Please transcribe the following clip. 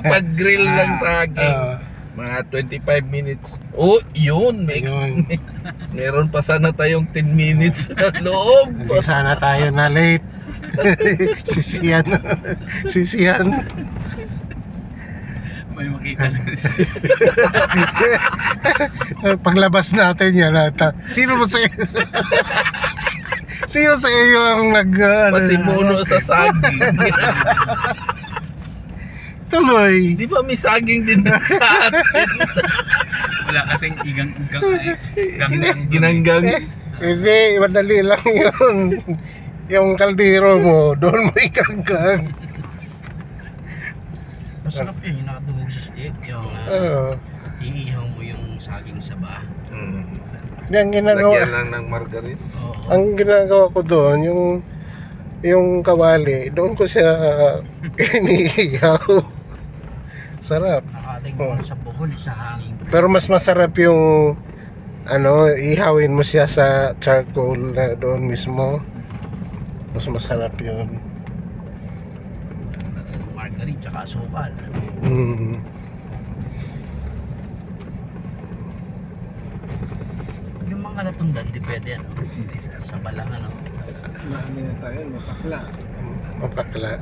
Pag-grill ng saging. Mga 25 minutes. Oh, yun. Meron pa sana tayong 10 minutes sa loob. Hindi sana tayo na late. Sisiyan. May makita lang. Paglabas natin yan sino sa iyo ang Pasimuno sa saging. Tuloy. Di ba may saging din sa atin? Wala kasing igang-igang Ginanggang. Hindi, madali lang yun. Yung kaldero mo, doon mo ikanggang. Masarap yun, yung nakatungog sa stick. Yung iihaw mo yung saging sa ba. Yan Lagyan ginagawa. lang ng margarine. Ang ginagawa ko doon, yung kawali, doon ko siya iniihaw. Sarap. Nakating mo sa buhol, sa hangin. Pero mas masarap yung ihawin mo siya sa charcoal na doon mismo. Mas masarap yun. Margarine tsaka asukal. Yung mga natunggan, di pwede ano? Sa balang ano. Marami na tayo, mapakla. Mapakla.